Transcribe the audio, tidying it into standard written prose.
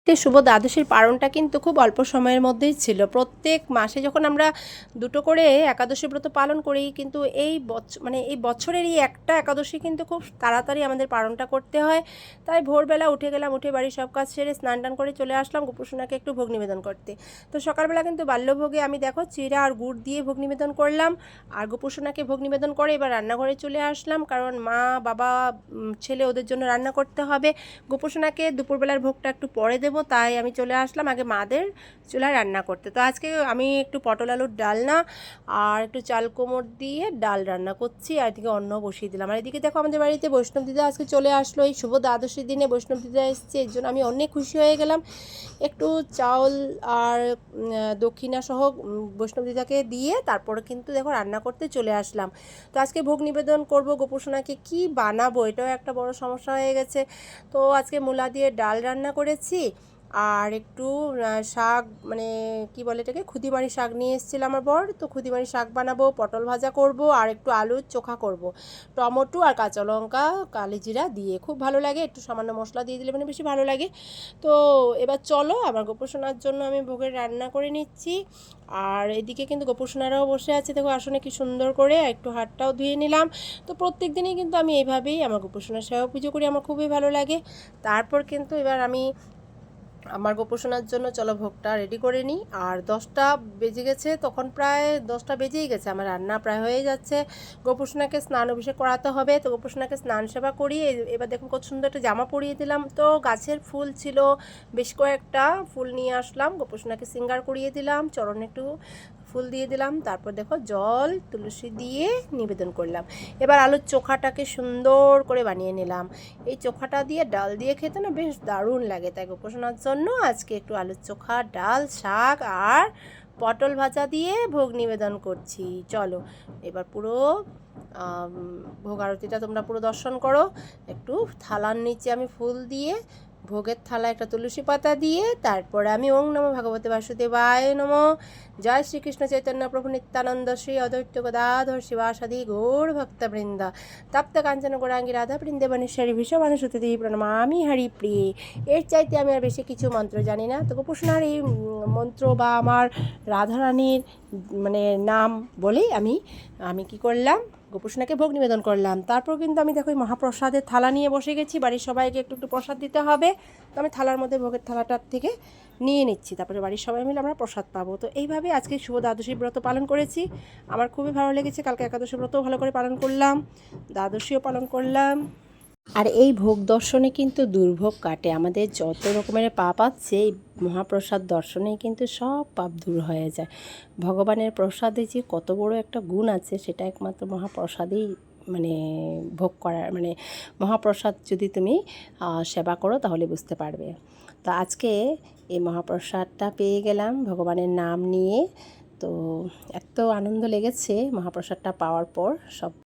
শুভ দ্বাদশীর পারণটা কিন্তু খুব অল্প সময়ের মধ্যেই ছিল। প্রত্যেক মাসে যখন আমরা দুটো করে একাদশী ব্রত পালন করি, কিন্তু এই বছরের এই একটা একাদশী কিন্তু খুব তাড়াতাড়ি আমাদের পালনটা করতে হয়। তাই ভোরবেলা উঠে গেলাম, উঠে বাড়ির সব কাজ সেরে স্নান টান করে চলে আসলাম গোপুসোনাকে একটু ভোগ নিবেদন করতে। তো সকালবেলা কিন্তু বাল্যভোগে আমি দেখো চিড়া আর গুড় দিয়ে ভোগ নিবেদন করলাম, আর গোপুসোনাকে ভোগ নিবেদন করে এবার রান্নাঘরে চলে আসলাম, কারণ মা বাবা ছেলে ওদের জন্য রান্না করতে হবে। গোপুসোনাকে দুপুরবেলার ভোগটা একটু পরে দেবো, তাই আমি চলে আসলাম আগে মাদের চুলায় রান্না করতে। তো আজকে আমি একটু পটল আলুর ডালনা আর একটু চাল কোমর দিয়ে ডাল রান্না করছি, আর এদিকে অন্ন বসিয়ে দিলাম। আর এদিকে দেখো আমাদের বাড়িতে বৈষ্ণব দিদা আজকে চলে আসলো। এই শুভ দ্বাদশীর দিনে বৈষ্ণব দিদা এসছে, এর জন্য আমি অনেক খুশি হয়ে গেলাম। একটু চাউল আর দক্ষিণা সহ বৈষ্ণব দিদাকে দিয়ে তারপরে কিন্তু দেখো রান্না করতে চলে আসলাম। তো আজকে ভোগ নিবেদন করব গোপুসোনাকে, কি বানাবো এটাও একটা বড় সমস্যা হয়ে গেছে। তো আজকে মূলা দিয়ে ডাল রান্না করেছি, আর একটু শাক, মানে কি বলে এটাকে, খুদিমারি শাক নিয়ে এসেছিল আমার বর, তো খুদিমারি শাক বানাবো, পটল ভাজা করব, আর একটু আলুর চোখা করব, টমেটো আর কাঁচা লঙ্কা কালি জিরা দিয়ে খুব ভালো লাগে, একটু সামান্য মশলা দিয়ে দিলে মানে বেশি ভালো লাগে। তো এবার চলো আমার গোপুসোনার জন্য আমি ভোগের রান্না করে নিচ্ছি। আর এদিকে কিন্তু গোপুসোনারাও বসে আছে, দেখো আসনে কি সুন্দর করে, একটু হাতটাও ধুয়ে নিলাম। তো প্রত্যেক দিনই কিন্তু আমি এইভাবেই আমার গোপুসোনার সেবা পুজো করি, আমার খুবই ভালো লাগে। তারপর কিন্তু এবার আমি আমার গোপুসোনার জন্য চলো ভোগটা রেডি করে নিই। আর 10টা বেজে গেছে, তখন প্রায় 10টা বেজেই গেছে, আমার রান্না প্রায় হয়ে যাচ্ছে। গোপুসোনাকে স্নান অভিষেক করাতে হবে, তো গোপুসোনাকে স্নান সেবা করি। এবার দেখুন কত সুন্দর একটা জামা পরিয়ে দিলাম। তো গাছের ফুল ছিল বেশ কয়েকটা, ফুল নিয়ে আসলাম, গোপুসোনাকে সিঙ্গার করিয়ে দিলাম, চরণে একটু ফুল দিয়ে দিলাম, তারপর দেখো জল তুলসী দিয়ে নিবেদন করলাম। এবার আলুর চোখাটাকে সুন্দর করে বানিয়ে নিলাম। এই চোখাটা দিয়ে ডাল দিয়ে খেতে না বেশ দারুণ লাগে, তাই গোপুসোনার জন্য আজকে একটু আলুর চোখা, ডাল, শাক আর পটল ভাজা দিয়ে ভোগ নিবেদন করছি। চলো এবার পুরো ভোগ আরতিটা তোমরা পুরো দর্শন করো। একটু থালার নিচে আমি ফুল দিয়ে, ভোগের থালা একটা তুলসী পাতা দিয়ে, তারপরে আমি ওং নমো ভগবতে বাসুদেবায় নমো, জয় শ্রীকৃষ্ণ চৈতন্য প্রভু নিত্যানন্দ শ্রী অদ্বৈত গদাধর শিবাসাদি গৌর ভক্তবৃন্দ, তপ্ত কাঞ্চন গৌরাঙ্গী রাধা বৃন্দাবনেশ্বরী বিশ্বমানুষুতি প্রণমামি হরি প্রিয়ে। এর চাইতে আমি আর বেশি কিছু মন্ত্র জানি না। তো গোপুসোনার এই মন্ত্র বা আমার রাধারানীর মানে নাম বলেই আমি কি করলাম, গোপুসোনাকে ভোগ নিবেদন করলাম। তারপর কিন্তু আমি দেখো মহাপ্রসাদের থালা নিয়ে বসে গেছি, বাড়ির সবাইকে একটু একটু প্রসাদ দিতে হবে। তো আমি থালার মধ্যে ভোগের থালাটার থেকে নিয়ে নিচ্ছি, তারপরে বাড়ির সবাই মিলে আমরা প্রসাদ পাবো। তো এইভাবে আজকে শুভ দ্বাদশী ব্রত পালন করেছি, আমার খুবই ভালো লেগেছে। কালকে একাদশী ব্রতও ভালো করে পালন করলাম, দ্বাদশীও পালন করলাম। আর এই ভোগ দর্শনে কিন্তু দুর্ভোগ কাটে, আমাদের যত রকমের পাপ আছে এই মহাপ্রসাদ দর্শনে কিন্তু সব পাপ দূর হয়ে যায়। ভগবানের প্রসাদে যে কত বড় একটা গুণ আছে সেটা একমাত্র মহাপ্রসাদেই মানে ভোগ করার, মানে মহাপ্রসাদ যদি তুমি সেবা করো তাহলে বুঝতে পারবে। তো আজকে এই মহাপ্রসাদটা পেয়ে গেলাম ভগবানের নাম নিয়ে, তো এত আনন্দ লেগেছে মহাপ্রসাদটা পাওয়ার পর। সব